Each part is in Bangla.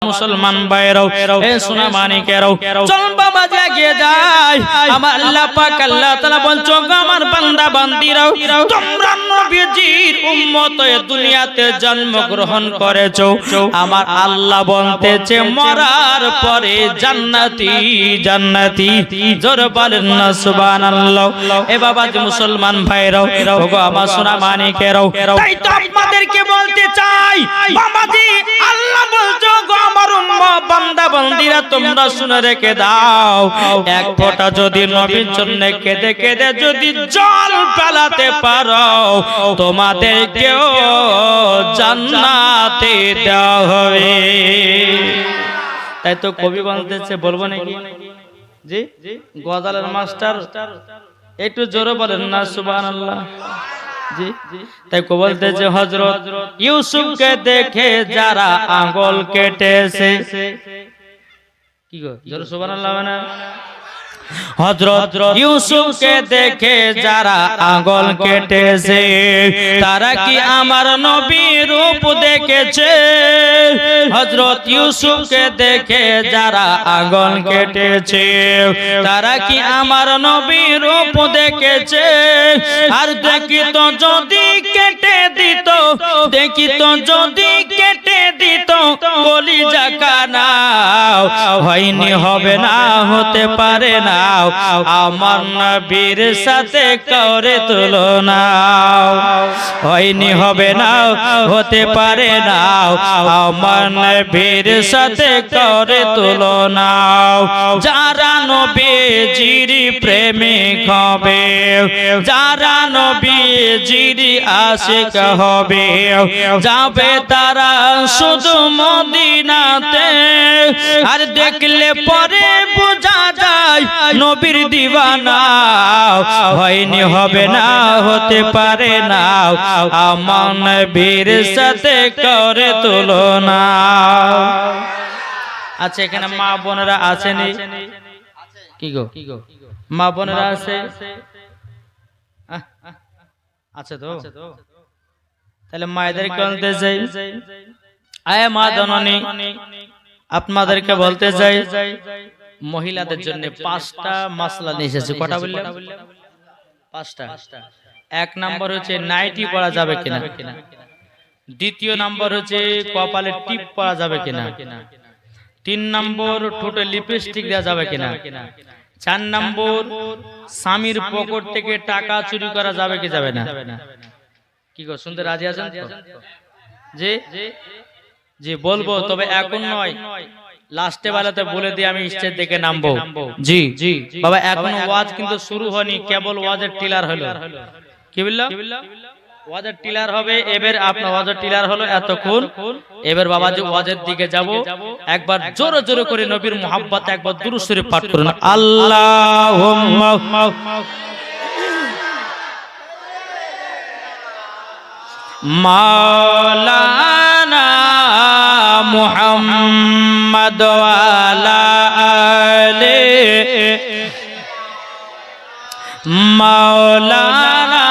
মুসলমান ভাইরাও এ সোনা মানিকেরাও চল বাবা জাগে যায় আমার আল্লাহ পাক আল্লাহ তাআলা বলছো আমার বান্দা বান্দিরাও তোমরা নবীজির উম্মত হয়ে দুনিয়াতে জন্মগ্রহণ করেছো আমার আল্লাহ বলতেছে মরার পরে জান্নাতি জান্নাতি জোরে বলেন না সুবহানাল্লাহ। এ বাবা যে মুসলমান ভাইরাও ওগো আমার সোনা মানিকেরাও তাই তো আপনাদেরকে বলতে চাই বাবাজি আল্লাহ বলছো গো আমার উম্মত বান্দা বান্দিরা তোমরা শুনে রেখে দাও এক ফোঁটা যদি নবীর জন্য কেঁদে কেঁদে যদি জল ফেলাতে পারো তোমাদেরকেও জান্নাতে দেওয়া হবে। তাই তো কবি বলতেছে বলবো নাকি জি গজালের মাস্টার একটু জোরে বলেন না সুবহানাল্লাহ। জি তাই কবি বলতেছে হযরত ইউসুফকে দেখে যারা আঙ্গুল কেটেছে কি গো জোরে সুবহানাল্লাহ মানে হযরত ইউসুফকে দেখে যারা আঙ্গুল কেটেছে তারা কি আমার নবীর রূপ দেখেছে হযরত ইউসুফকে দেখে যারা আঙ্গুল কেটেছে তারা কি আমার নবীর রূপ দেখেছে আর দেখিত যদি কেটে দিত দেখিত যদি কেটে দিত কলিজা কানা হয়নি হবে না হতে পারে না আমার নবীর সাথে করে তুলনা হয়নি হবে না হতে পারে না আমার নবীর সাথে করে তুলনা যারা নবীজির প্রেমিক হবে যারা নবীজির আশিক হবে যাবে তারা শুধু মদিনাতে আর দেখলে পরে বোঝা যায় নবীর দিওয়ানা হয়নি হবে না হতে পারে না আমার নবীর সাথে করে তুলনা। আচ্ছা এখানে মা বোনেরা আছেনি কি গো মা বোনেরা আছে আছে তো তাহলে মায়েদেরকে বলতে চাই আয় মা জননী আপনাদেরকে বলতে চাই মহিলাদের জন্য 5টা মাসলা নিয়ে এসেছি কটা বললেন 5টা। এক নাম্বার হচ্ছে নাইটি পরা যাবে কিনা, দ্বিতীয় নাম্বার হচ্ছে কপালে টিপ পরা যাবে কিনা, 3 নম্বর ঠোঁটে লিপস্টিক দেওয়া যাবে কিনা, 4 নম্বর স্বামীর পকেট থেকে টাকা চুরি করা যাবে কি যাবে না। কি গো শুনতে রাজি আছেন তো? জি জি বলবো তবে এখন নয় লাস্টে বেলাতে বলে দিয়ে আমি স্টেজ থেকে নামবো। জি জি বাবা এখন ওয়াজ কিন্তু শুরু হয়নি কেবল ওয়াজের টিলার হলো। কি বললো ওয়াজের টিলার হবে এবার আপনার ওয়াজের টিলার হলো এতক্ষণ এবার বাবা যে ওয়াজের দিকে যাব একবার জোরে জোরে করে নবীর মুহাব্বতে একবার দুরূদ শরীফ পাঠ করুন আল্লাহুম্মা মাওলানা মুহাম্মদ ওয়া আলা আলি মাওলানা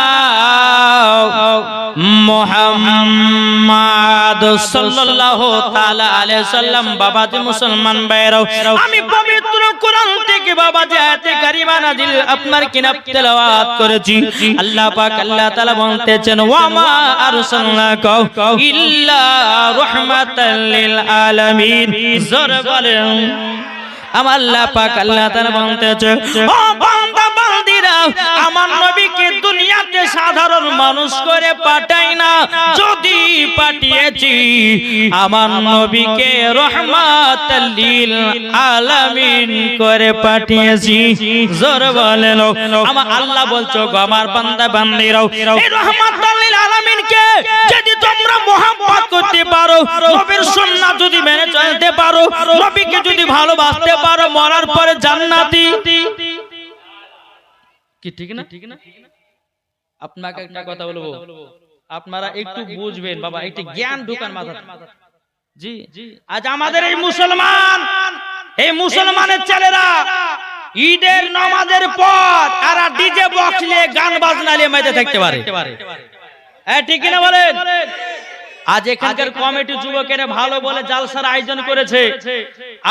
মুহাম্মদ সাল্লাল্লাহু তাআলা আলাইহি সাল্লাম। বাবাজি মুসলমান ভাইরাও আমি পবিত্র কোরআন থেকে বাবাজি আয়াতে কারিমা নাজিল আপনার কিতাব তেলাওয়াত করেছি। আল্লাহ পাক আল্লাহ তাআলা বলতেছেন ওয়া মা আরসালনাকা ইল্লা রাহমাতাল লিল আলামিন। জোরে বলেন আমার আল্লাহ পাক আল্লাহ তাআলা বলতেছেন ও বান্দা বান্দিরা আমার নবীকে দুনিয়াতে সাধারণ মানুষ করে পাঠাই না, যদি পাঠিয়েছি আমার নবীকে রাহমাতাল লিল আলামিন করে পাঠিয়েছি। জোরে বলেন আমার আল্লাহ বলছো গো আমার বান্দা বান্দিরাও এই রাহমাতাল লিল আলামিনকে যদি তোমরা মুহাব্বত করতে পারো নবীর সুন্নাহ যদি মেনে চলতে পারো নবীকে যদি ভালোবাসতে পারো মরার পরে জান্নাতি। কি ঠিক না? আপনাকে একটা কথা বলবো আপনারা একটু বুঝবেন বাবা একটু জ্ঞান ঢোকান মাথায়। জি আজ আমাদের এই মুসলমানের ছেলেরা ঈদের নামাজের পর আর ডিজে বক্স নিয়ে গান বাজনা নিয়ে মেতে থাকতে পারে ঠিক না বলেন? আজ এখানকার কমিটি যুবকেরা ভালো বলে জালসার আয়োজন করেছে।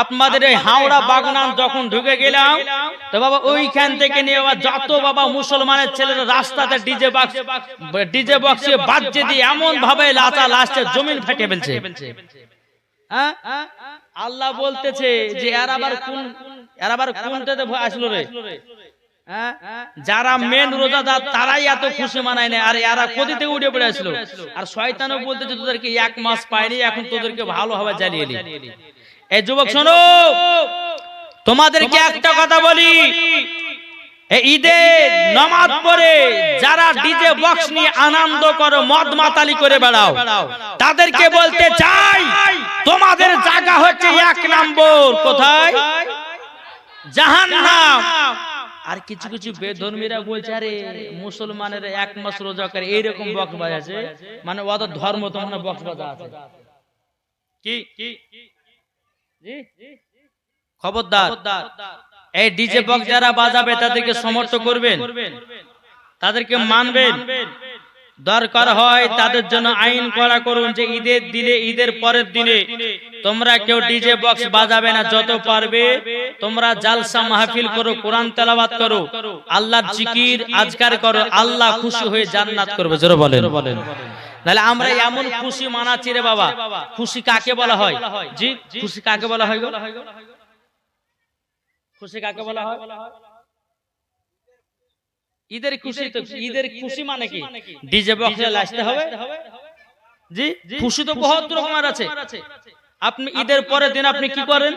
আপনাদের এই হাওড়া বাগনান যখন ঢুকে গেলাম তো বাবা ওইখান থেকে নিয়ে যত বাবা মুসলমানের ছেলেরা রাস্তাতে ডিজে বক্সে বাজে দিয়ে এমন ভাবে লাচা লাস্টে জমিন ফেটে ফেলছে। আল্লাহ বলতেছে যে এর আবার কোনটাতে আসলো রে? যারা মেন রোজাদার তারাই এত খুশি মানায় না, আর এরা কোথা থেকে উঠে পড়ে আসলো। আর শয়তানও বলতেছে তোদেরকে 1 মাস পাইনি, এখন তোদেরকে ভালোভাবে জ্বালিয়ে নি। এই যুবক শোনো, তোমাদেরকে একটা কথা বলি, এই ঈদের নামাজ পড়ে যারা ডিজে বক্স নিয়ে আনন্দ করো, মদ মাতালি করে বেড়াও, তাদেরকে বলতে চাই তোমাদের জায়গা হচ্ছে 1 নম্বর কোথায়? জাহান্নাম। আর কিছু কিছু বেধর্মীরা বলছে আরে মুসলমানের 1 মাস রোজা করে এইরকম বক্স বাজাচ্ছে, মানে ওদের ধর্ম তো মানে বক্স বাজা আছে কি? খবরদার, এই ডিজে বক্স যারা বাজাবে তাদেরকে সমর্থন করবেন, তাদেরকে মানবেন। দরকার হয় তাদের জন্য আইন করা করুন যে ঈদের দিনে, ঈদের পরের দিনে তোমরা কেউ ডিজে বক্স বাজাবে না। যত পারবে তোমরা জালসা মাহফিল করো, কোরআন তেলাওয়াত করো, আল্লাহর জিকির আজকার করো, আল্লাহ খুশি হয়ে জান্নাত করবে। জোরে বলেন। তাহলে আমরা এমন খুশি মানাচ্ছি রে বাবা। খুশি কাকে বলা হয়? জি, খুশি কাকে বলা হয়? খুশি কাকে বলা হয়? ঈদের খুশি। তো ঈদের খুশি মানে কি? ডিজে বক্সে নাচতে হবে? জি, খুশি তো বহুত রকমের আছে। আপনি ঈদের পরের দিন আপনি কি করেন?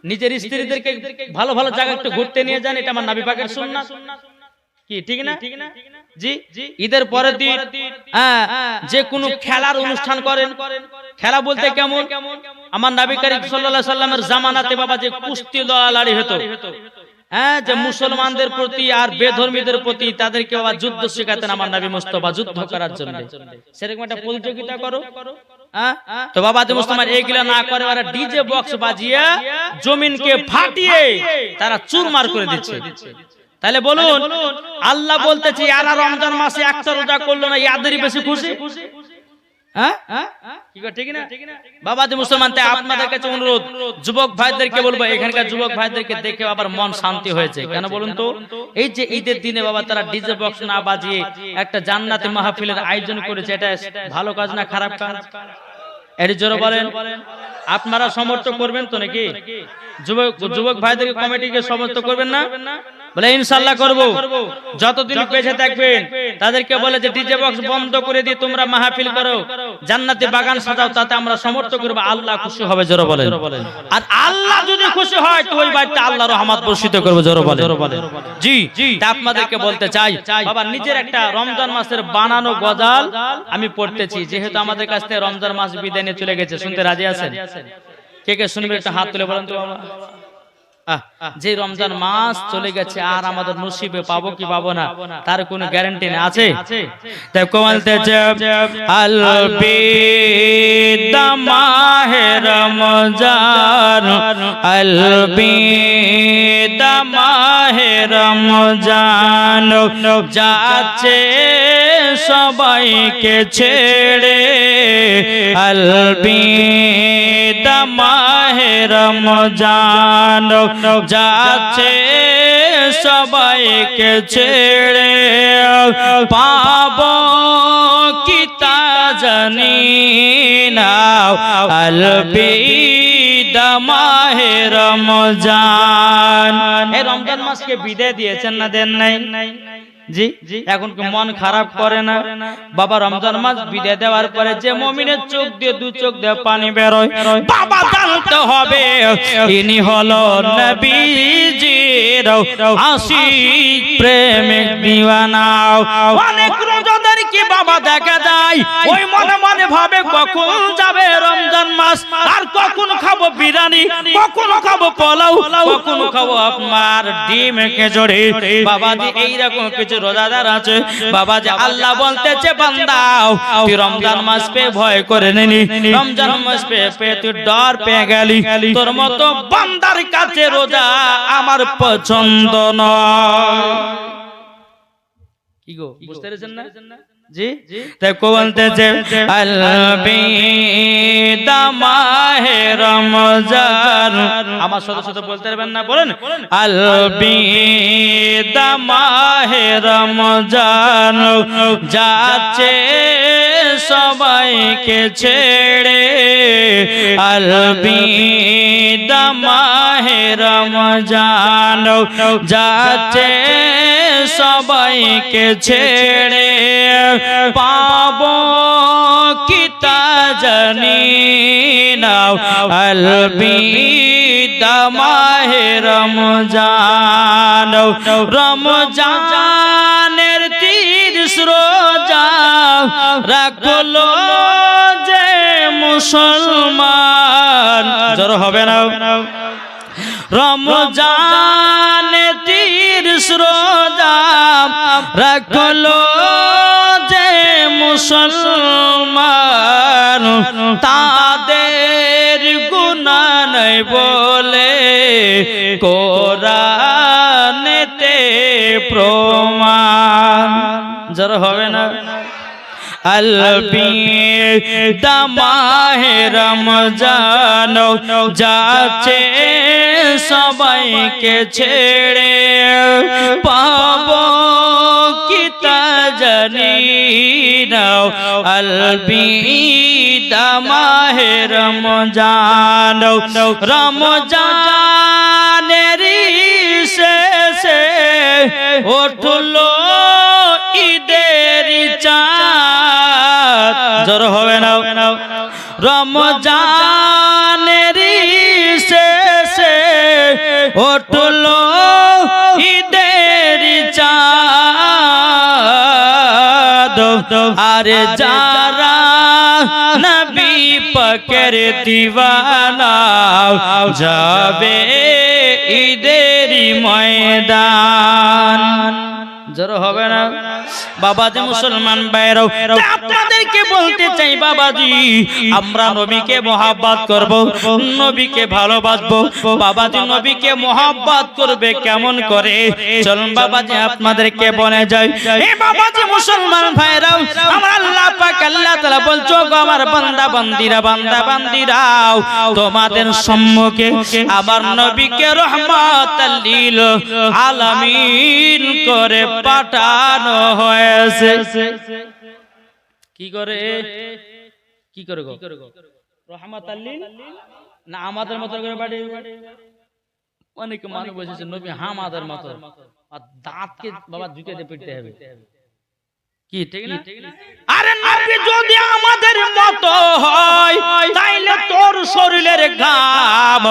নিজের স্ত্রীদেরকে ভালো ভালো জায়গা একটু ঘুরতে নিয়ে যান, এটা আমার নবী পাকের সুন্নাত কি, ঠিক না? জি, ঈদের পরের দিন যে কোনো খেলার অনুষ্ঠান করেন। খেলা বলতে কেমন? আমার নবী করিম সাল্লাল্লাহু আলাইহি সাল্লামের জামানাতে বাবা যে কুস্তি লড়াই হতো, যে মুসলমানদের প্রতি আর বেধর্মীদের প্রতি তাদেরকে আবার যুদ্ধ শেখাতেন আমার নবী মুস্তাফা, যুদ্ধ করার জন্য। সেরকম একটা প্রতিযোগিতা করো। তো বাবা যে মুসলমান এইগুলা না করে, ওরা ডিজে বক্স বাজিয়ে জমিনকে ফাটিয়ে তারা চুরমার করে দিচ্ছে। তাহলে বলুন, আল্লাহ বলতেছে এরা রমজান মাসে একটা রোজা করলো না, ইয়াদেরই বেশি খুশি। ঠিক না বাবা যে মুসলমান? তাই আপনাদের কাছে অনুরোধ, যুবক ভাইদেরকে বলবো, এখানকার যুবক ভাইদেরকে দেখে আবার মন শান্তি হয়েছে। কেন বলুন তো? এই যে ঈদের দিনে বাবা তারা ডিজে বক্স না বাজিয়ে একটা জান্নাতি মাহফিলের আয়োজন করেছে, এটা ভালো কাজ না খারাপ কাজ? এর জোরে বলেন। আপনারা সমর্থন করবেন তো নাকি? যুবক ভাইদেরকে কমিটিকে সমর্থন করবেন না? বলে ইনশাআল্লাহ করব। যতদিন বেঁচে থাকবেন তাদেরকে বলে যে ডিজে বক্স বন্ধ করে দিয়ে তোমরা মাহফিল করো, জান্নাতি বাগান সাজাও, তাতে আমরা সমর্থন করব। আল্লাহ খুশি হবে। জোরে বলেন। আর আল্লাহ যদি খুশি হয় তো ওই বাড়িতে আল্লাহ রহমত বর্ষিত করবে। জোরে বলেন। জি, আপনাদেরকে বলতে চাই বাবা, নিজের একটা রমজান মাসের বানানো গজল আমি পড়তেছি, যেহেতু আমাদের কাছ থেকে রমজান মাস বিদায় নিয়ে চলে গেছে। শুনতে রাজি আছেন? কে কে শুনবে একটা হাত তুলে বলেন তো বাবা। যে রমজান মাস চলে গেছে আর আমাদের নসিবে পাবো কি পাবো না তার কোনো গ্যারান্টি নেই। আছে? তাই বলতেছে আলবিদা মাহে রমজান, আলবিদা মাহে রমজান, যাচ্ছে সবাইকে ছেড়ে, আলবিদা মাহে রমজান, যাচ্ছে সবাইকে ছেড়ে, পাবো কি তা জানি না, আলবিদা মাহে রমজান। এই রমজান মাসকে বিদায় দিয়েছেন না দেন নাই? জি, এখন মন খারাপ করে না বাবা? রমজান মাস বিদায় দেওয়ার পরে যে মুমিনের চোখ দিয়ে দু চোখ দিয়ে পানি বেরোয়, বাবা জানতে হবে ইনি হলো নবীজির আশিক প্রেমিক দিওয়ানা। অনেক রোজাদার কি বাবা দেখা যায় ওই মনে মনে ভাবে কখন যাবে রমজান মাস, আর কখন খাবো বিরিয়ানি, কখন খাবো পোলাও, কখন খাবো আপনার ডিম খেজুরি। বাবা জি এইরকম কিছু রোজাদার আছে বাবা যে আল্লাহ বলতেছে বান্দা তুই রমজান মাস পে ভয় করে নিনি, রমজান মাস পে তুই ডর পেয়ে গেলি, তোর মতো বান্দার কাছে রোজা আমার পছন্দ নয়। কি গো বুঝতে পেরেছেন না? জি তাই কো বলতেছে আলবিদা মাহে রমজান আমার সাথে সাথে বলতে পারবেন না বলেন আলবিদা মাহে রমজান যাচ্ছে সবাইকে ছেড়ে আলবিদা মাহে রমজান যাচ্ছে সবাইকে ছেড়ে পাবো কি তা জানি না আলবিদা মাহে রমজান রমজানের 30 রোজা রাখলো যে মুসলমান জোর হবে না রমজানে 30 রোজা রাখলো যে মুসলমান তাদের গুনাহ নাই বলে কোরআনেতে প্রমাণ জোর হবে না আলবিদা মাহে রমজান যাচ্ছে সবাইকে ছেড়ে পাবো কি তা জানি না আলবিদা মাহে রমজান রমজানের শেষে উঠলো ঈদের চাঁদ জোর হবে না রমজানের শেষে উঠলো ঈদের চাঁদ আরে যারা নবী পাকের দিওয়ানা যাবে ঈদের ময়দান জোর হবে না বাবাজি মুসলমান ভাইরাও আপনাদেরকে বলতে চাই বাবাজি আমরা নবীকে মহব্বত করব নবীকে ভালোবাসবো বাবাজি নবীকে মহব্বত করবে কেমন করে চলুন বাবাজি আপনাদেরকে বলে যাই এ বাবাজি মুসলমান ভাইরাও আমার আল্লাহ পাক আল্লাহ তাআলা বলছো গো আমার বান্দা বান্দিরাও তোমাদের সম্মুখে আমার নবীকে রহমাতাল লিল আলামিন করে পাঠানো হয়েছে কি করে গো রহমাতাল লিল না আমাদের মত করে পাঠে অনেক মানুষ বলেছে নবী আমাদের মত আর দাঁতকে বাবা দুইটাতে পিটতে হবে কি ঠিক না আরে নবী যদি আমাদের মত হয় তাইলে তোর শরীরের ঘাম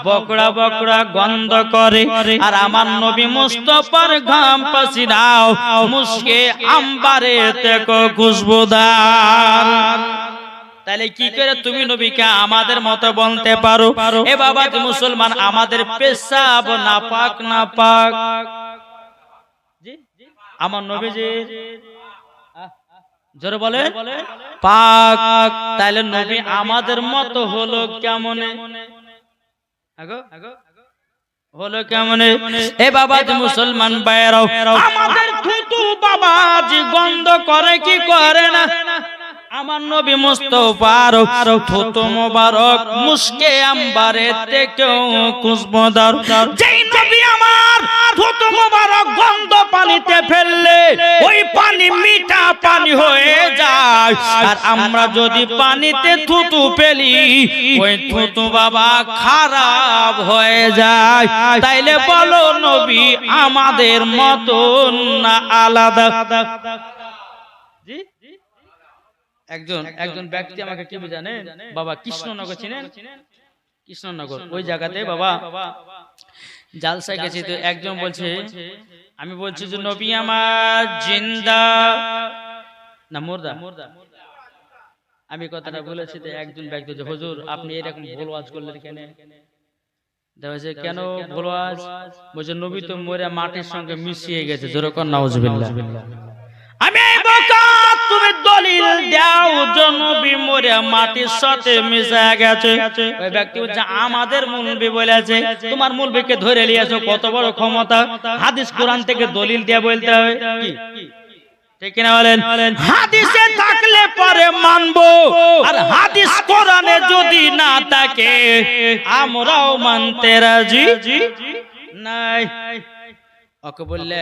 বকড়া বকড়া গন্ধ করে আর আমার নবী মুস্তাফার ঘাম পাসিনাও মুশকে আম্বারে থেকে খুশবুদার তাহলে কি করে তুমি নবীকে আমাদের মতো বলতে পারো এ বাবা মুসলমান আমাদের পেশাব নাপাক জি আমার নবীজি জোরে বলে পাক তাহলে নবী আমাদের মতো হলো কেমনে হলো কেমনে এ বাবাজি মুসলমান ভাইরাও আমাদের থুতু বাবাজি গন্ধ করে কি করে না আমার নবী মুস্তাফার থুতু মোবারক মুশকে আম্বারে থেকেও খুশবুদার যেই নবী আমার থুতু মোবারক গন্ধ পানিতে ফেললে ওই পানি মিঠা পানি হয়ে যায় আর আমরা যদি পানিতে থুতু ফেলি ওই থুতু বাবা খারাপ হয়ে যায় তাইলে বলো নবী আমাদের মতন না আলাদা জি একজন ব্যক্তি আমাকে কি জানেন বাবা কৃষ্ণনগর চিনেন কৃষ্ণনগর ওই জায়গাতে বাবা জালসায় গেছি তো একজন বলছে আমি বলছি যে নবী আমার জিন্দা না মুর্দা আমি কথাটা বলেছি তো একজন ব্যক্তি যে হুজুর আপনি এরকম ভুল ওয়াজ করলেন কেন দেখছে কেন ভুল ওয়াজ বলছে নবী তো মরে মাটির সঙ্গে মিশিয়ে গেছে যেরকম নাউজুবিল্লাহ আমি বোকা তুমি দলিল দাও যে নবী মরে মাটির সাথে মিশে গেছে ওই ব্যক্তি বলছে আমাদের মুলবি বলেছে তোমার মুলবিকে ধরে নিয়েছো কত বড় ক্ষমতা হাদিস কোরআন থেকে দলিল দিয়ে বলতে হবে কি ঠিক কিনা বলেন? হাদিসে থাকলে পরে মানবো, আর হাদিস কোরআনে যদি না থাকে আমরাও মানতে রাজি নাই। ওকে বললে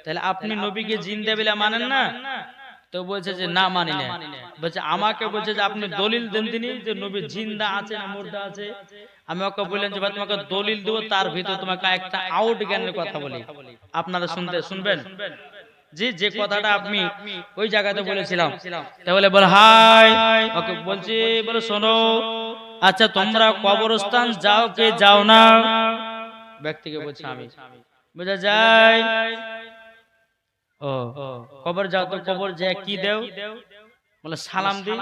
তাহলে আপনি নবীকে জিন্দা বলে মানেন না? তো বলছে যে না মানি না। বলছে আমাকে বলছে যে আপনি দলিল দেন তিনি যে নবী জিন্দা আছে না মুর্দা আছে। আমি ওকে বললাম যে ভাই তোমাকে দলিল দেব, তার ভিতর তোমাকে একটা আউট জ্ঞানের কথা বলি, আপনারা শুনবেন। জি, যে কথাটা আপনি ওই জায়গাতে বলেছিলাম। তাহলে বলে হাই, ওকে বলছি বলে শোনো, আচ্ছা তোমরা কবরস্থান যাও কে যাও না? ব্যক্তিকে বলছে আমি। বোঝা যায়? ও কবর যাও, তো কবর যে কি দেও? বলে সালাম দিই।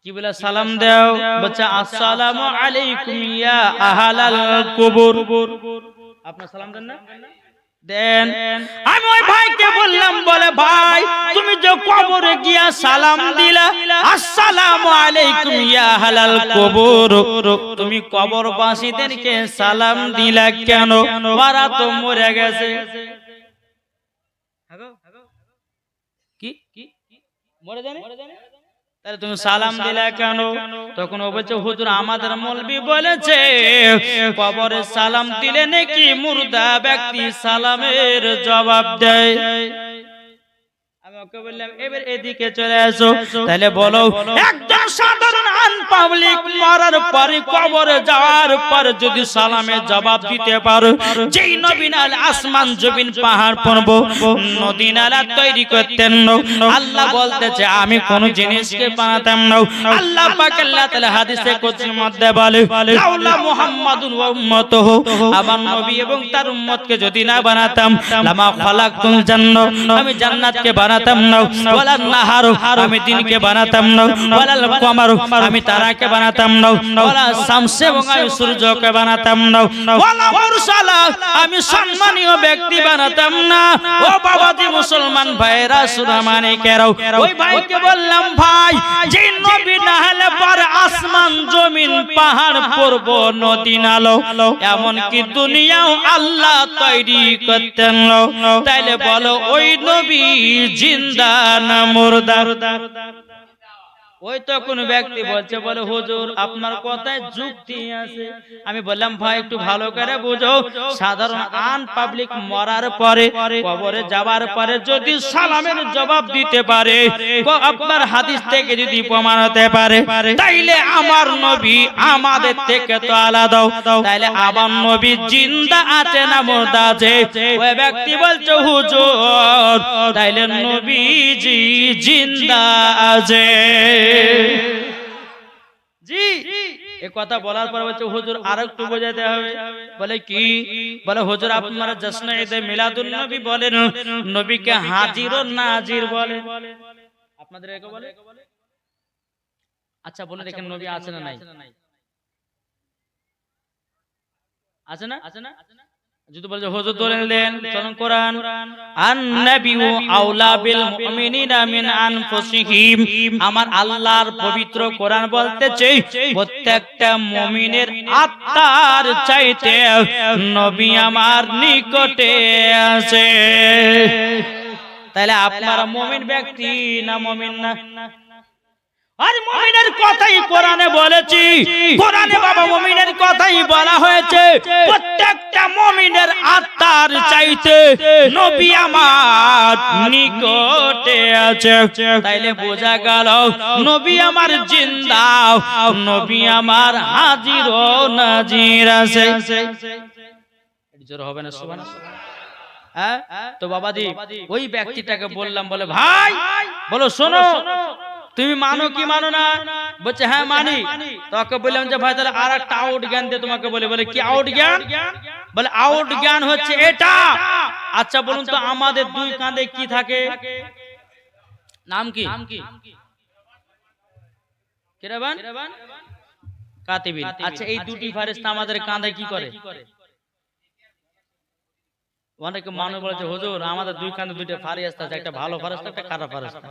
কি বলে সালাম দাও? বলছে আসসালামু আলাইকুম ইয়া আহলাল কুবুর। আপনি সালাম দেন না? দেন। আমি ওই ভাইকে বললাম, বলে ভাই তুমি যে কবরে গিয়া সালাম দিলা আসসালামু আলাইকুম ইয়া আহলাল কুবুর, তুমি কবরবাসীদেরকে সালাম দিলা কেন? ওরা তো মরে গেছে। কি মরে জানে? তাহলে তুমি সালাম দিলা কেন? তখন ও বলছে হুজুর আমাদের মৌলবি বলেছে কবরে সালাম দিলে নাকি মুর্দা ব্যক্তি সালামের জবাব দেয়। আমি ওকে বললাম এবার এদিকে চলে আসো। তাহলে বলো একজন সাধারণ আনপাবলিক মরার পরে কবরে যাওয়ার পর যদি সালামের জবাব দিতে পারো, যেই নবী নাল আসমান জমিন পাহাড় পর্বত নদী নালা তৈরি করতেন না, আল্লাহ বলতেছে আমি কোন জিনিসকে বানাতাম না। আল্লাহ পাক আল্লাহ তাআলা হাদিসে কুদসির মধ্যে বলে লাউলা মুহাম্মাদুন ওয়া উম্মতুহু, আমার নবী এবং তার উম্মতকে যদি না বানাতাম লামা খালাকতুল জান্নাহ, আমি জান্নাতকে বানাতাম না, ওয়ালা নাহার আমি দিনকে বানাতাম না, ওয়ালাল কমার আমি তারাকে বানাতাম না, ওয়ালা শামস এবং আমি সূর্যকে বানাতাম না, ওয়ালা মুরসালা আমি সম্মানীয় ব্যক্তি বানাতাম না। ও বাবাজি মুসলমান ভাইরা সুরামানিকেরাও, ওই ভাইকে বললাম ভাই যে নবী না হলে পরে আসমান জমিন পাহাড় পর্বত নদী নালা এমন কি দুনিয়াও আল্লাহ তৈরি করতেন না, তাইলে বলো ওই নবী জিন্দা না মুর্দা? ওই তো কোন ব্যক্তি বলছে বলে হুজুর আপনার কথায় যুক্তি আছে। আমি বললাম ভাই একটু ভালো করে বুঝো, সাধারণ আনপাবলিক মরার পরে কবরে যাওয়ার পরে যদি সালামের জবাব দিতে পারে, আপনার হাদিস থেকে যদি প্রমাণ হতে পারে, তাইলে আমার নবী আমাদের থেকে তো আলাদা, তাইলে আমার নবী জিন্দা আছে না মুর্দা আছে? ওই ব্যক্তি বলছে হুজুর তাইলে নবীজি জিন্দা আছে। জি, এই কথা বলার পর বলছে হুজুর আরেকটু বোঝাতে হবে। বলে কি? বলে হুজুর আপনারা জশ্নে ঈদে মিলাদুন নবী বলেন, নবীকে হাজির ও নাজির বলে, আপনাদের একে বলে? আচ্ছা বলে দেখেন নবী আছে না নাই? আছে না? যদি বলছে হুজুর ধরে নিলেন, চলুন কোরআন আন-নাবিয়্যু আওলা বিল মুমিনিনা মিন আনফুসিহিম, আমার আল্লাহর পবিত্র কোরআন বলতেছে প্রত্যেকটা মুমিনের আত্মার চাইতে নবী আমার নিকটে আছে। তাহলে আপনারা মুমিন ব্যক্তি না মুমিন না? আর মুমিনের কথাই কোরআনে বলেছি, কোরআনে বাবা মুমিনের কথাই বলা হয়েছে প্রত্যেকটা মুমিনের আত্মার চাইতে নবী আমার নিকটে আছে। তাইলে বোঝা গেল নবী আমার জিন্দা, নবী আমার হাজির ও নাজির আছে। জোর হবে না সুবহানাল্লাহ? হ্যাঁ তো বাবাজি ওই ব্যক্তিটাকে বললাম, বলে ভাই বলো শোনো তুমি মানো কি মানো না? বলছে হ্যাঁ মানি। তোকে বললাম যে ভাই তাহলে আর একটা আউট জ্ঞান দিয়ে তোমাকে বলে। বলে কি আউট জ্ঞান? বলে আউট জ্ঞান হচ্ছে এটা। আচ্ছা বলুন তো আমাদের দুই কাঁধে কি থাকে? নাম কি? কিরাবান কাতিবিন। আচ্ছা এই দুটি ফেরেশতা আমাদের কাঁধে কি করে? অনেকে মানুষ বলেছে হুজুর আমাদের দুই কাঁধে দুইটা ফেরেশতা আছে, একটা ভালো ফেরেশতা একটা খারাপ ফেরেশতা।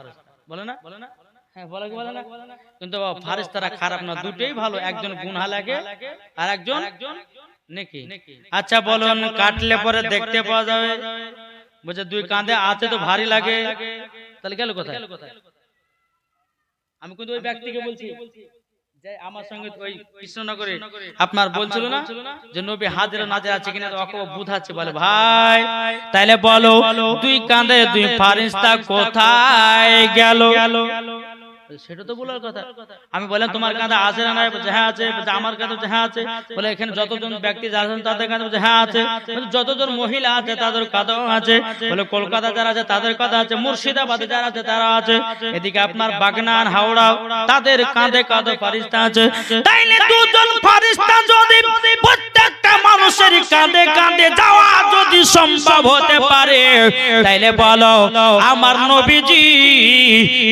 বলে না? হ্যাঁ বলে কি বলে না? কিন্তু ফেরেশতারা খারাপ না, দুটোই ভালো, একজন গুনাহ লাগে আর একজন নেকি। আচ্ছা বলুন কাটলে পরে দেখতে পাওয়া যাবে? বলছে দুই কাঁধে আছে তো ভারী লাগে, তাহলে গেল কোথায়? আমি কিন্তু ওই ব্যক্তিকে বলছি যে আমার সঙ্গে ওই কৃষ্ণনগরে আপনার বলছিল না যে নবী হাজিরা নাজির আছে কিনা, তো ওকে বুঝাচ্ছে, বলে ভাই তাইলে বলো দুই কাঁধে দুই ফারিস্তা কোথায় গেল? সেটা তো বলার কথা। আমি বললাম তোমার কাঁধে আছে না নাই? বলছে হ্যাঁ আছে। বলছে আমার কাঁধে? বলছে হ্যাঁ আছে। বলে এখানে যতজন ব্যক্তি আছেন তাদের কাঁধে? বলছে হ্যাঁ আছে। বলে যতজন মহিলা আছে তাদের কাঁধেও আছে। বলে কলকাতা যারা আছে তাদের কাঁধে আছে, মুর্শিদাবাদে যারা আছে তারা আছে, এদিকে আপনার বাগনান হাওড়া তাদের কাঁধে কাঁধে ফারিস্তা আছে। তাইলে দুজন ফারিস্তা যদি প্রত্যেকটা মানুষের কাঁধে কাঁধে যাওয়া যদি সম্ভব হতে পারে, তাইলে বলো আমার নবীজি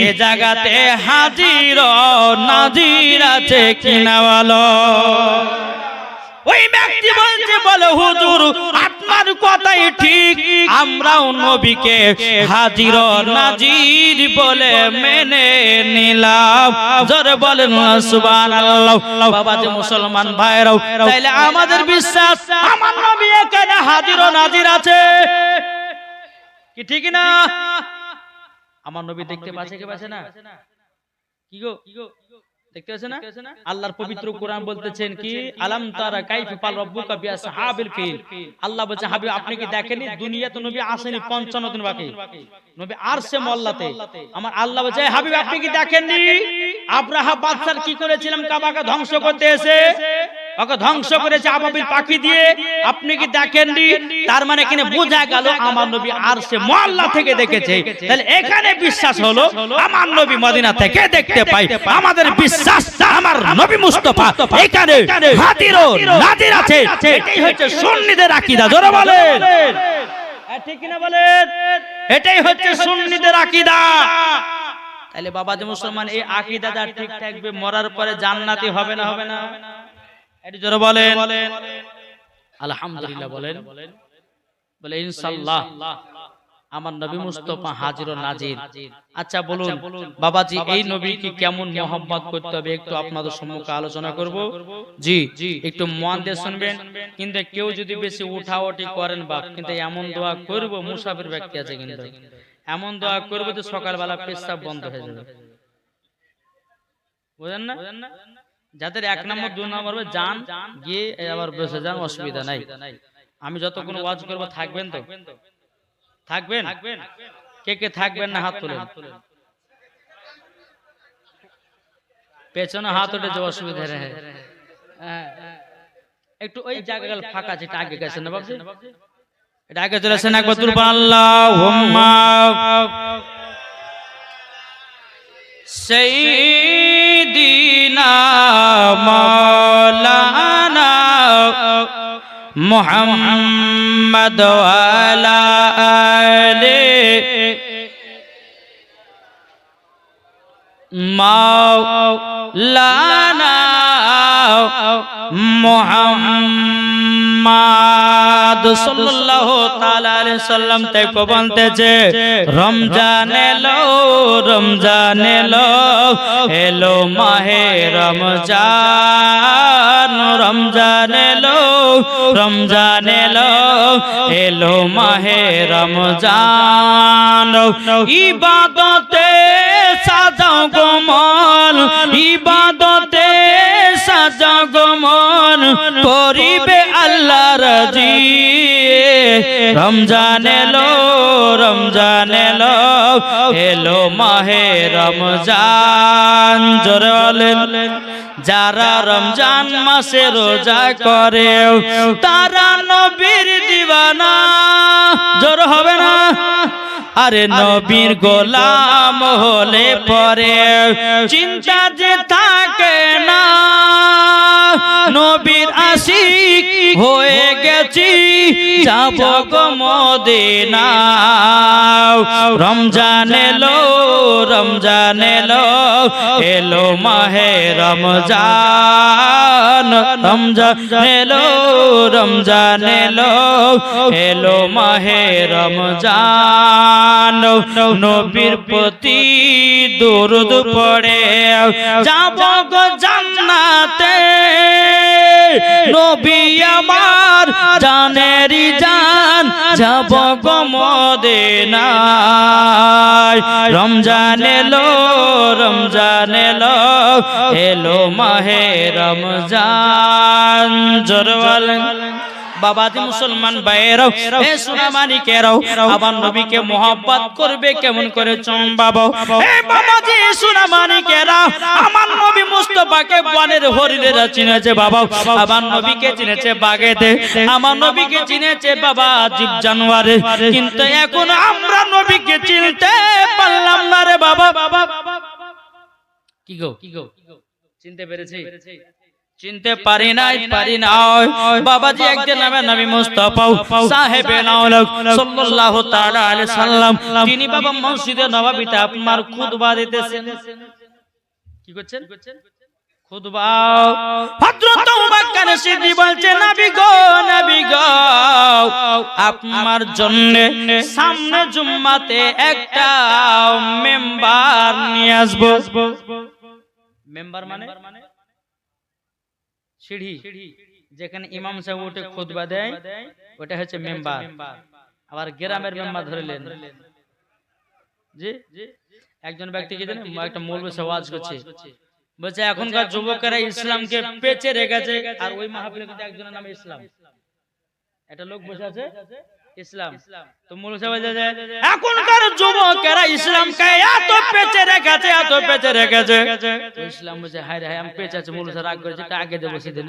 এ জায়গাতে হাজির নাজির আছে কিনা বলো? ওই ব্যক্তি বলছে, বলে হুজুর আপনার কথাই ঠিক, আমরাও নবীকে হাজির নাজির বলে মেনে নিলাম। জোরে বলেন সুবহানাল্লাহ। বাবা যে মুসলমান ভাইরাও, তাইলে আমাদের বিশ্বাস আমার নবী এখানে হাজির নাজির আছে কি ঠিক না? আমার নবী দেখতে পাচ্ছে কি পাচ্ছে না? কি গো দেখতে পাচ্ছে না? আল্লাহর পবিত্র কোরআন বলতেছেন কি, আলাম তারা কাইফা ফাল রাব্বুকা বিআসহাবিল ফিল। আল্লাহ বলছে হাবিব আপনি কি দেখেননি দুনিয়াতে নবী আসেনি 55 দিন বাকি, নবী আরশে মোল্লাতে। আমার আল্লাহ বলছে হাবিব আপনি কি দেখেননি আব্রাহা বাদশার কি করেছিলাম কাবাকে ধ্বংস করতে এসে? ওকে ধ্বংস করেছে আবাবিল পাখি দিয়ে, আপনি কি দেখেননি? তার মানে এখানে বোঝা গেল আমার নবী আরশে মোল্লা থেকে দেখেছে। তাহলে এখানে বিশ্বাস হলো আমার নবী মদিনা থেকে দেখতে পাই। আমাদের বিশ্বাস আমার নবী মুস্তাফা এখানে হাজির নাজির আছে। এটাই হচ্ছে সুন্নিদের আকীদা। জোরে বলেন ঠিক কি না বলেন? এটাই হচ্ছে সুন্নিদের আকীদা। তাহলে বাবা যে মুসলমান এই আকীদা যার ঠিক থাকবে মরার পরে জান্নাতি হবে না? হবে না? এটি জোরে বলেন আলহামদুলিল্লাহ। বলেন বলে ইনশাআল্লাহ আমার নবী মুস্তাফা হাজির ও নাজির। আচ্ছা বলুন বাবাজি এই নবীকে কেমন মহব্বত করতে হবে একটু আপনাদের সম্মুখে আলোচনা করব। জি একটু মন দিয়ে শুনবেন। কিন্তু কেউ যদি বেশি উঠাউঠি করেন বাপ, কিন্তু এমন দোয়া করব, মুসাফির ব্যক্তি আছে কিন্তু এমন দোয়া করব যে সকালবেলা পেশাব বন্ধ হয়ে যাবে। বুঝেন না? যাদের 1 নম্বর 2 নম্বর যান গিয়ে আবার বসে যান, অসুবিধা নাই। আমি যতক্ষণ ওয়াজ করব থাকবেন তো? থাকবেন? কে কে থাকবেন না হাত তুলেন। পেছনে হাত উঠে অসুবিধা রে। একটু ওই জায়গা ফাঁকা আছে, আগে গেছেন না বাবজি? এটা আগে চলেছেন একবার তুলবা আল্লাহুম্মা সাইয়্যিদিনা মাওলানা মুহাম্মদ ওয়া আলা আলিহি মাওলানা মুহাম্মদ সাল্লাল্লাহু তাআলা আলাইহি সাল্লাম থেকে বলতেছে রমজান এলো, রমজান এলো, এলো মাহে রমজান, রমজান এলো, রমজান এলো, এলো মাহে রমজান। ইবাদতে সাজাও গো মন, ইবাদতে সাজাও গো মন, করিবে আল্লাহ রাজি। রমজান এলো, রমজান এলো, এলো মাহে রমজান। জোরে বলেন যারা রমজান মাসে রোজা করে তারা নবীর দিওয়ানা। জোর হবে না? আরে নবীর গোলাম হলে পরে চিন্তা যে থাকে না, নবীর আশিক হয়ে গেছি যাব গো মদিনা। রমজান এলো, রমজান এলো, এলো মাহে রমজান, রমজান এলো, রমজান এলো, এলো মাহে রমজান। নবীর প্রতি দরুদ পড়ে যাব গো জান্নাতে, নবী আমার জানেরি জান, যাব গো মদিনায় রমজান এলো এলো মাহে রমজান জোরে বলেন বাবাজি মুসলমান ভাইরাও এ সোনামানিকেরাও আবার নবীকে মোহাব্বত করবে কেমন করে চম্বাবো এ বাবাজি সোনামানিকেরা আমার নবী মুস্তাফাকে বনের হরিণেরা চিনেছে বাবা আমার নবীকে চিনেছে বাঘেতে আমার নবীকে চিনেছে বাবা জীব জানোয়ারে কিন্তু এখন আমরা নবীকে চিনতে পারলাম না রে বাবা কি গো চিনতে পেরেছি চিনতে পারি নাই বাবাজি একজন নামে নবী মুস্তাফা সাহেবে নাওলাক সাল্লাল্লাহু তাআলা আলাইহি সাল্লাম তিনি বাবা মসজিদে নববীতে আপনার খুতবা দিতেছেন কি করছেন খুতবা হযরত বকর সিদ্দিক বলছে নবী গো আপনার জন্য সামনে জুম্মাতে একটা মেম্বার নিয়ে আসব মেম্বার মানে সিঁড়ি যেখানে ইমাম সাহেব উঠে খুতবা দেয় ওটা হচ্ছে মেম্বার আবার গ্রামের মেম্বার ধরলেন জি একজন ব্যক্তি কি জানেন একটা মৌলবি সাহেব ওয়াজ করছে বলছে এখনকার যুবকেরা ইসলামকে পেঁচে রেখেছে আর ওই মাহফিলে কিন্তু একজনের নাম ইসলাম একটা লোক বসে আছে ইসলাম তো মৌলবি সাহেব বলছে এখনকার যুবকেরা ইসলামকে এত পেঁচে রেখেছে ইসলাম বলছে হায় রে আমি পেঁচে আছে মৌলবি সাহেব রাগ করেছে তা আগে দেবো সেদিন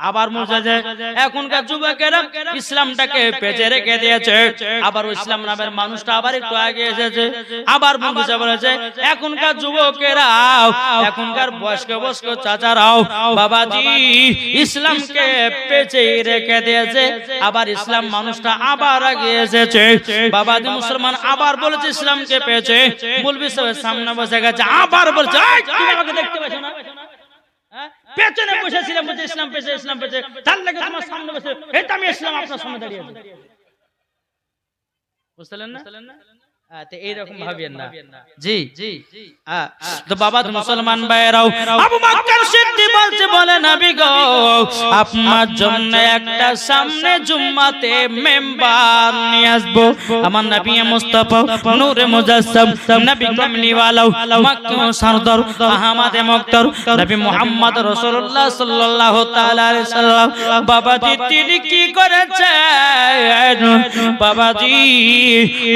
আবার মুজাজে এখনকার যুবকেরা ইসলামটাকে পেঁচে রেখে দিয়েছে আবার ইসলাম নামের মানুষটা আবার একটু আগে এসেছে আবার মুজাজে বলেছে এখনকার যুবকেরা এখনকার বয়স্ক চাচারাও বাবাজি ইসলামকে পেঁচে রেখে দিয়েছে আবার ইসলাম মানুষটা আবার আগে এসেছে বাবাজি মুসলমান আবার বলেছে ইসলামকে পেঁচে বলবি সব সামনে বসে গেছে আবার বলছে তুমি আমাকে দেখতে পাচ্ছ না পেছনে বসেছিলাম বলছে ইসলাম পেছে তার লাগে তোমার সামনে বসে এটা আমি ইসলাম আপনার সামনে দাঁড়িয়ে আছি বুঝলেন না তো এইরকম ভাবিয়েন না জি তো বাবা মুসলমান ভাইরাও আবু বকর সিদ্দিক বলে নবী গো আপনার জন্য একটা সামনে জুম্মাতে মেম্বার নিয়ে আসবো আমার নবী মুস্তাফা নূরে মুজাসসাম নবী কামলি ওয়ালাও মক্কা সরদার আহমদ মুক্তার নবী মুহাম্মদ রাসূলুল্লাহ সাল্লাল্লাহু তাআলা আলাইহি সাল্লাম বাবাজি তিনি কি করেছেন বাবাজি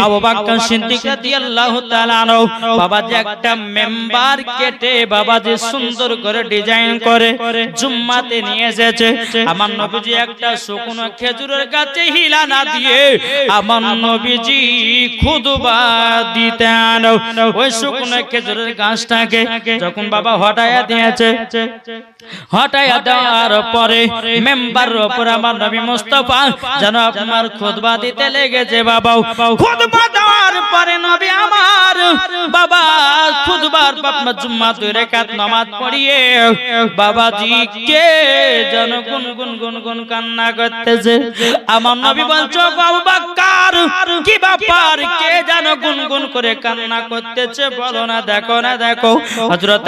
আবু বকর সিদ্দিক রাদিয়াল্লাহু তাআলা আনহু বাবাজি একটা মেম্বার কেটে বাবাজি সুন্দর করে ডিজাইন করে জুম্মাতে নিয়ে এসেছে আমার নবীজি একটা শুকনো খেজুরের গাছে হিলা না দিয়ে আমার নবীজি খুতবা দিতেন ওই শুকনো খেজুরের গাছটাকে যখন বাবা হটায়া দিয়েছে হটায়া দেওয়ার পরে মেম্বারের উপর আমার নবী মুস্তাফা যেন আপনার খুতবা দিতে লেগেছে বাবা খুতবা দেওয়ার পরে নবী আমার বাবা খুতবার আপনার জুম্মা 2 রাকাত নামাজ পড়িয়ে বাবাজি কে যেন গুনগুন কান্না করতেছে আমার নবী বলছো আবু বকর কি ব্যাপার কে যেন গুনগুন করে কান্না করতেছে বলো না দেখো হযরত